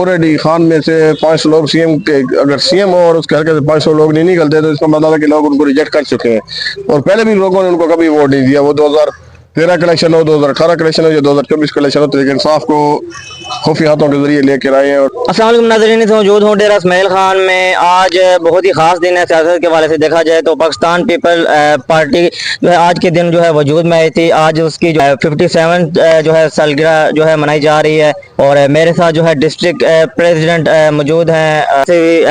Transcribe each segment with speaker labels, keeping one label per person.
Speaker 1: Already Khan में से 500 लोग सीएम के, अगर सीएम और उसके हल्के से 500 लोग नहीं निकलते तो इसका मतलब है कि लोग उनको रिजेक्ट कर चुके हैं। और पहले भी लोगों ने उनको कभी वोट नहीं दिया, वो 2013 कलेक्शन हो, 2018 कलेक्शन हो या 2024 कलेक्शन हो, तो लेकिन इंसाफ को खुफिया हाथों के जरिए लेकर आए हैं।
Speaker 2: अस्सलाम वालेकुम नाज़रीन, से मौजूद हूँ डेरा इस्माइल खान में। आज बहुत ही ख़ास दिन है सियासत के हवाले से देखा जाए तो। पाकिस्तान पीपल पार्टी जो है आज के दिन जो है वजूद में आई थी। आज उसकी जो है 57 जो है सालगिरह जो है मनाई जा रही है। और मेरे साथ जो है डिस्ट्रिक्ट प्रेसिडेंट मौजूद हैं, से भी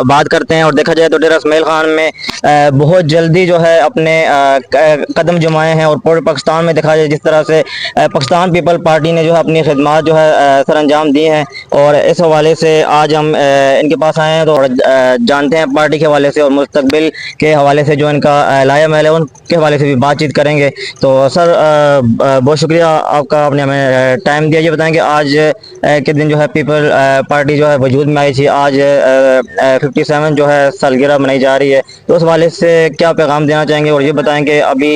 Speaker 2: बात करते हैं। और देखा जाए तो डेरा इस्माइल खान में बहुत जल्दी जो है अपने कदम जमाए हैं। और पूरे पाकिस्तान में देखा जाए जिस तरह से पाकिस्तान पीपल पार्टी ने जो है अपनी खिदमत जो है सर अंजाम दी हैं। और इस हवाले से आज हम इनके पास आए हैं तो जानते हैं पार्टी के हवाले से और मुस्तकबिल के हवाले से जो इनका लाया महल है उनके हवाले से भी बातचीत करेंगे। तो सर बहुत शुक्रिया आपका, आपने हमें टाइम दिया। ये बताएं कि आज के दिन जो है पीपल पार्टी जो है वजूद में आई थी। आज 57 जो है सालगिरह मनाई जा रही है, तो उस हवाले से क्या पैगाम देना चाहेंगे? और ये बताएं कि अभी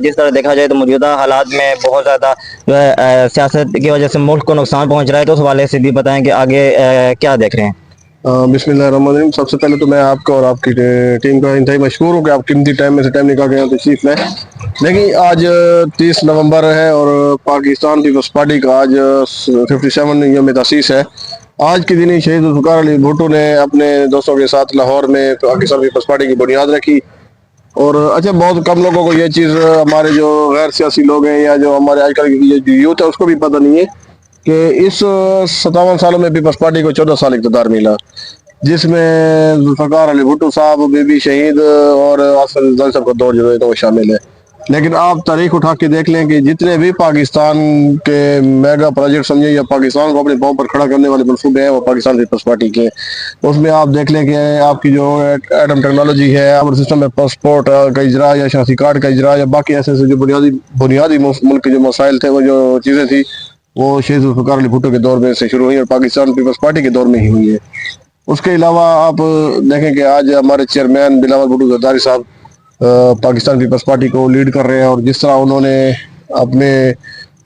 Speaker 2: जिस तरह देखा जाए तो मौजूदा हालात में बहुत ज़्यादा जो है सियासत की वजह से मुल्क को नुकसान पहुँच रहा है, तो उस हवाले से भी बताएं कि आगे क्या देख रहे हैं।
Speaker 1: बिस्मिल्लाहिर्रहमानिर्रहीम। सबसे पहले तो मैं आपका और आपकी टीम का इंतहाई मशहूर हूँ कि आप कीमती टाइम में से टाइम निकाल के यहाँ तशरीफ लें। लेकिन आज 30 नवंबर है और पाकिस्तान पीपल्स पार्टी का आज 57 यौम तसीस है। आज के दिन ही शहीद जुल्फ़िकार अली भुट्टो ने अपने दोस्तों के साथ लाहौर में पाकिस्तान पीपल्स पार्टी की बुनियाद रखी। और अच्छा, बहुत कम लोगों को ये चीज़, हमारे जो गैर सियासी लोग हैं या जो हमारे आजकल की ये जो यूथ है उसको भी पता नहीं है कि इस 57 सालों में पीपल्स पार्टी को 14 साल इक़्तिदार मिला, जिसमें जुल्फ़िकार अली भुट्टो साहब, बीबी शहीद और आसिफ अली जरदारी साहब का दौर जो है तो वो शामिल है। लेकिन आप तारीख उठा के देख लें कि जितने भी पाकिस्तान के मेगा प्रोजेक्ट समझे या पाकिस्तान को अपने पाँव पर खड़ा करने वाले मनसूबे हैं वो पाकिस्तान पीपल्स पार्टी के। उसमें आप देख लें कि आपकी जो एटम टेक्नोलॉजी है, अमर सिस्टम में पासपोर्ट का इजरा या शनाख्ती कार्ड का इजरा या बाकी ऐसे ऐसे जो बुनियादी मुल्क के जो मसाइल थे, वो जो चीज़ें थी, वो शहीद जुल्फ़िकार अली भुट्टो के दौर में से शुरू हुई और पाकिस्तान पीपल्स पार्टी के दौर में ही हुई है। उसके अलावा आप देखें कि आज हमारे चेयरमैन बिलावल भुट्टो जरदारी साहब पाकिस्तान पीपल्स पार्टी को लीड कर रहे हैं। और जिस तरह उन्होंने अपने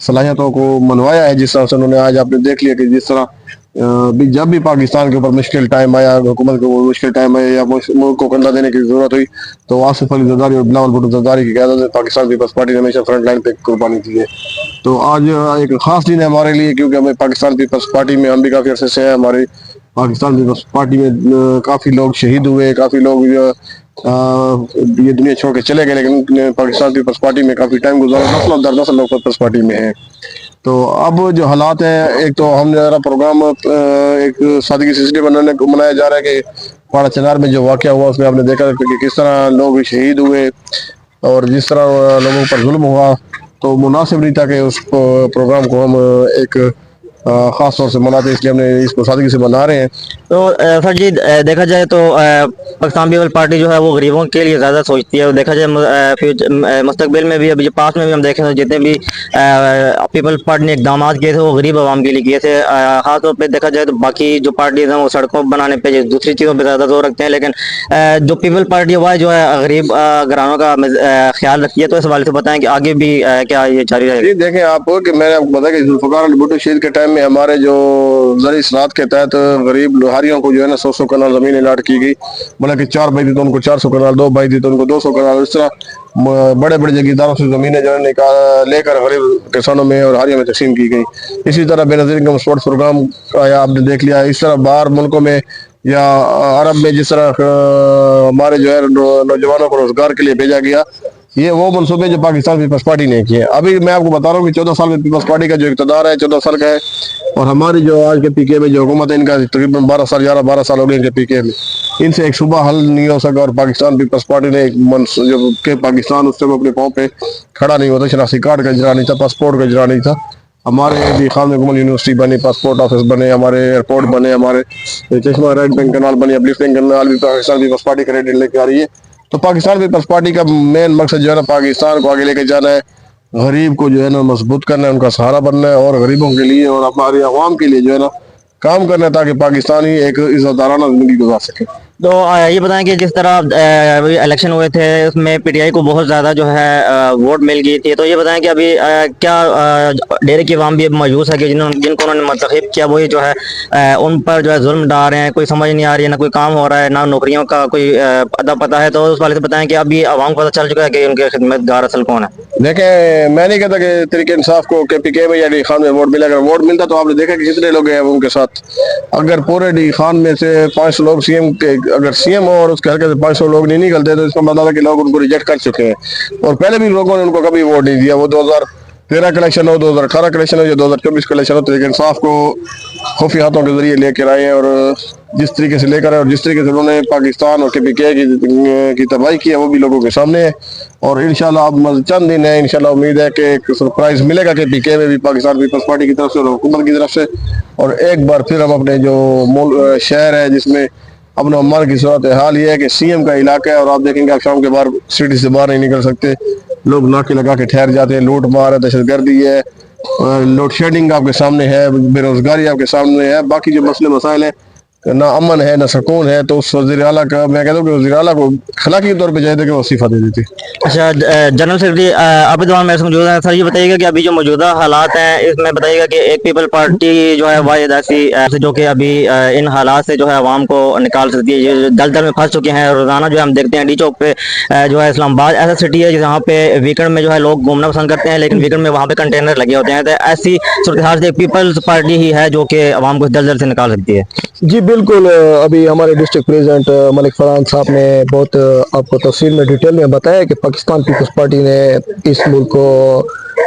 Speaker 1: सलाहियतों को मनवाया है, जिस तरह से उन्होंने, आज आपने देख लिया कि जिस तरह जब भी पाकिस्तान के ऊपर मुश्किल टाइम आया, हुकूमत को मुश्किल टाइम आया या मुल्क को कंधा देने की जरूरत हुई, तो आसिफ अली जरदारी और बिलावल भुट्टो जरदारी की क़यादत में पाकिस्तान पीपल्स पार्टी ने हमेशा फ्रंट लाइन पे कुर्बानी दी है। तो आज एक खास दिन है हमारे लिए, क्योंकि हमें पाकिस्तान पीपल्स पार्टी में हम भी काफ़ी अरसे से हैं। हमारे पाकिस्तान पीपल्स पार्टी में काफ़ी लोग शहीद हुए, काफ़ी लोग ये दुनिया छोड़ के चले गए, लेकिन पाकिस्तान पीपल्स पार्टी में काफ़ी टाइम गुजारा, नस्ल दर नस्ल लोग पीपल्स पार्टी में हैं। तो अब जो हालात हैं, एक तो हम जरा प्रोग्राम एक सादगी सिलसिले बनाने को मनाया जा रहा है कि पाड़ा चनार में जो वाक़या हुआ उसमें आपने देखा कि किस तरह लोग शहीद हुए और जिस तरह लोगों पर जुल्म हुआ, तो मुनासिब नहीं था कि उस प्रोग्राम को हम एक ख़ास तौर से मनाते हैं, इसलिए हमने इसको सादगी से मना रहे हैं।
Speaker 2: तो सर जी देखा जाए तो पाकिस्तान पीपल पार्टी जो है वो गरीबों के लिए ज़्यादा सोचती है। और देखा जाए मुस्तकबिल में भी, अभी पास में भी हम देखें तो जितने भी पीपल पार्टी ने इकदाम किए थे वो गरीब आवाम के लिए किए थे। ख़ास तौर पे देखा जाए तो बाकी जो पार्टीज हैं वो सड़कों बनाने पे, दूसरी चीज़ों पर ज़्यादा जोर रखते हैं, लेकिन जो पीपल पार्टी है जो है गरीब घरानों का ख्याल रखती है। तो इस हवाले से बताएं कि आगे भी क्या ये जारी रहेगा?
Speaker 1: देखें आप कि मैंने आपको बताया कि जुल्फ़िकार अली भुट्टो शहीद के टाइम में हमारे जो ज़री सनात के तहत गरीब लोहारियों को जो है ना 100 कनाल ज़मीन अलाट की गई। बोला कि 4 भाई दी तो उनको 400 कनाल, 2 भाई दी तो उनको 200 कनाल। इस तरह बड़े बड़े जगीरदारों से ज़मीनें जो है लेकर गरीब किसानों में और हारियों में तकसीम की गई। इसी तरह बेनज़ीर इनकम स्पोर्ट्स प्रोग्राम आया, आपने देख लिया। इस तरह बाहर मुल्कों में या अरब में जिस तरह हमारे जो है नौजवानों को रोज़गार के लिए भेजा गया, ये वो मनसूबे जो पाकिस्तान पीपल्स पार्टी ने किए। अभी मैं आपको बता रहा हूँ कि 14 साल में पीपल्स पार्टी का जो इक़्तिदार है 14 साल का है, और हमारी जो आज के पीके में जो हुकूमत है इनका तकरीबन 12 साल 11-12 साल हो गए इनके पीके में। इनसे एक सूबा हल नहीं हो सका और पाकिस्तान पीपल्स पार्टी ने एक जो कि पाकिस्तान उस समय अपने पाँव पे खड़ा नहीं होता, शनाख्ती कार्ड का इजरा नहीं था, पासपोर्ट का इजरा नहीं था। हमारे भी खान में यूनिवर्सिटी बनी, पासपोर्ट ऑफिस बने, हमारे एयरपोर्ट बने, हमारे चश्मा रेड बैंक कनाल बनी, अपलिफ्टिंग कनाल भी पाकिस्तान पीपल्स पार्टी क्रेडिट लेके आ रही है। तो पाकिस्तान पीपल्स पार्टी का मेन मकसद जो है ना पाकिस्तान को आगे लेके जाना है, गरीब को जो है ना मजबूत करना है, उनका सहारा बनना है और गरीबों के लिए और हमारी आवाम के लिए जो है ना काम करना है, ताकि पाकिस्तानी एक इज़्ज़तदाराना ज़िंदगी गुजार सके।
Speaker 2: تو یہ بتائیں کہ جس طرح ابھی الیکشن ہوئے تھے اس میں پی ٹی آئی کو بہت زیادہ جو ہے ووٹ مل گئی تھی، تو یہ بتائیں کہ ابھی کیا ڈیرے کی عوام بھی اب مایوس ہے کہ جن کو انہوں نے منتخب کیا وہی جو ہے ان پر جو ہے ظلم ڈال رہے ہیں، کوئی سمجھ نہیں آ رہی ہے، نہ کوئی کام ہو رہا ہے، نہ نوکریوں کا کوئی ادا پتہ ہے، تو اس والے سے بتائیں کہ ابھی عوام کو پتہ چل چکا ہے کہ ان کے خدمت گار اصل کون ہے؟
Speaker 1: دیکھیں میں نہیں کہتا کہ تحریک انصاف کو کے پی کے میں یا ڈی خان میں ووٹ ملے، اگر ووٹ ملتا تو آپ نے دیکھا کہ کتنے لوگ ہیں ان کے ساتھ. اگر پورے ڈی خان میں سے 500 لوگ سی ایم کے، اگر سی ایم ہو اور اس کے حلقے سے 500 لوگ نہیں نکلتے تو اس کا مطلب ہے کہ لوگ ان کو ریجیکٹ کر چکے ہیں، اور پہلے بھی لوگوں نے ان کو کبھی ووٹ نہیں دیا. وہ 2013 کا الیکشن ہو، 2018 کا الیکشن ہو یا 2024 کا الیکشن ہو، تحریک انصاف کو خفیہ ہاتھوں کے ذریعے لے کر آئے ہیں، اور جس طریقے سے لے کر آئے اور جس طریقے سے انہوں نے پاکستان اور کے پی کے کی تباہی کی ہے وہ بھی لوگوں کے سامنے ہے. اور انشاءاللہ اب چند دن ہے، انشاءاللہ امید ہے کہ ایک سرپرائز ملے گا کہ پی کے میں بھی پاکستان پیپلز پارٹی کی طرف سے اور حکومت کی طرف سے، اور ایک بار پھر ہم اپنے جو شہر ہے جس میں امن و امان کی صورت حال یہ ہے کہ سی ایم کا علاقہ ہے، اور آپ دیکھیں گے آپ شام کے بعد سٹی سے باہر نہیں نکل سکتے، لوگ ناکے لگا کے ٹھہر جاتے ہیں، لوٹ مار ہے، دہشت گردی ہے، لوڈ شیڈنگ آپ کے سامنے ہے، بے روزگاری آپ کے سامنے ہے، باقی جو مسئلے مسائل ہیں، نہ امن ہے نہ سکون ہے. تو اس وزیر اعلیٰ کا میں کہتا ہوں کہ وزیر اعلیٰ کو اخلاقی طور پہ چاہیے تھا کہ وہ استعفیٰ دے دیتی.
Speaker 2: اچھا، جنرل سیکرٹری عابد الرحمان میرے سے موجود ہیں. سر یہ بتائیے گا کہ ابھی جو موجودہ حالات ہیں اس میں بتائیے گا کہ ایک پیپل پارٹی جو ہے واحد ایسی جو کہ ابھی ان حالات سے جو ہے عوام کو نکال سکتی ہے، یہ دل دل میں پھنس چکے ہیں. روزانہ جو ہے ہم دیکھتے ہیں ڈی چوک پہ جو ہے اسلام آباد ایسا سٹی ہے جہاں پہ ویکینڈ میں جو ہے لوگ گھومنا پسند کرتے ہیں، لیکن ویکینڈ میں وہاں پہ کنٹینر لگے ہوتے ہیں. تو ایسی صورتحال سے ایک پیپلز پارٹی ہی ہے جو کہ عوام کو دل دل سے نکال سکتی ہے.
Speaker 3: جی بالکل. ابھی ہمارے ڈسٹرکٹ پریزیڈنٹ ملک فرحان صاحب نے بہت آپ کو تفصیل میں ڈیٹیل میں بتایا کہ پاکستان پیپلز پارٹی نے اس ملک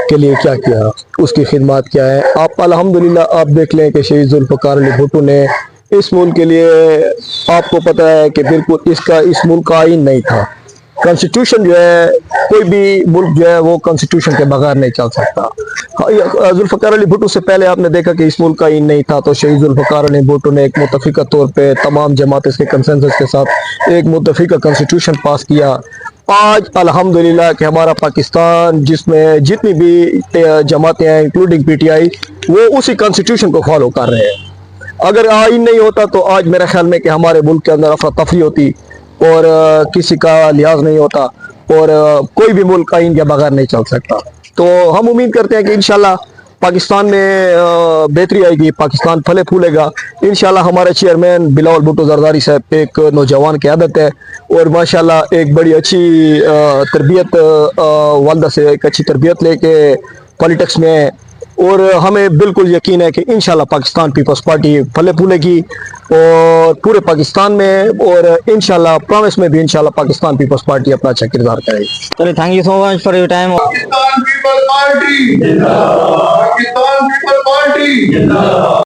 Speaker 3: کے لیے کیا کیا، اس کی خدمات کیا ہے. آپ الحمدللہ آپ دیکھ لیں کہ شہید ذوالفقار علی بھٹو نے اس ملک کے لیے، آپ کو پتہ ہے کہ بالکل اس ملک کا آئین نہیں تھا. کانسٹیٹیوشن جو ہے، کوئی بھی ملک جو ہے وہ کانسٹیٹیوشن کے بغیر نہیں چل سکتا. ذوالفقار علی بھٹو سے پہلے آپ نے دیکھا کہ اس ملک کا آئین نہیں تھا، تو شہید ذوالفقار علی بھٹو نے ایک متفقہ طور پہ تمام جماعت کے کنسنسس کے ساتھ ایک متفقہ کانسٹیٹیوشن پاس کیا. آج الحمدللہ کہ ہمارا پاکستان جس میں جتنی بھی جماعتیں ہیں انکلوڈنگ پی ٹی آئی، وہ اسی کانسٹیٹیوشن کو فالو کر رہے ہیں. اگر آئین نہیں ہوتا تو آج میرے خیال میں کہ ہمارے ملک کے اندر افراتفری ہوتی اور کسی کا لحاظ نہیں ہوتا، اور کوئی بھی ملک آئین کے بغیر نہیں چل سکتا. تو ہم امید کرتے ہیں کہ انشاءاللہ پاکستان میں بہتری آئے گی، پاکستان پھلے پھولے گا. انشاءاللہ ہمارے چیئرمین بلاول بھٹو زرداری صاحب ایک نوجوان قیادت ہے، اور ماشاءاللہ ایک بڑی اچھی تربیت، والدہ سے ایک اچھی تربیت لے کے پالیٹکس میں، اور ہمیں بالکل یقین ہے کہ انشاءاللہ پاکستان پیپلز پارٹی پھلے پھولے گی اور پورے پاکستان میں، اور انشاءاللہ پرومس میں بھی انشاءاللہ پاکستان پیپلز پارٹی اپنا اچھا کردار کرے گی.
Speaker 2: چلیے، thank you so much for your time.
Speaker 4: Pakistan people party زندہ باد. پاکستان پیپل پارٹی زندہ باد.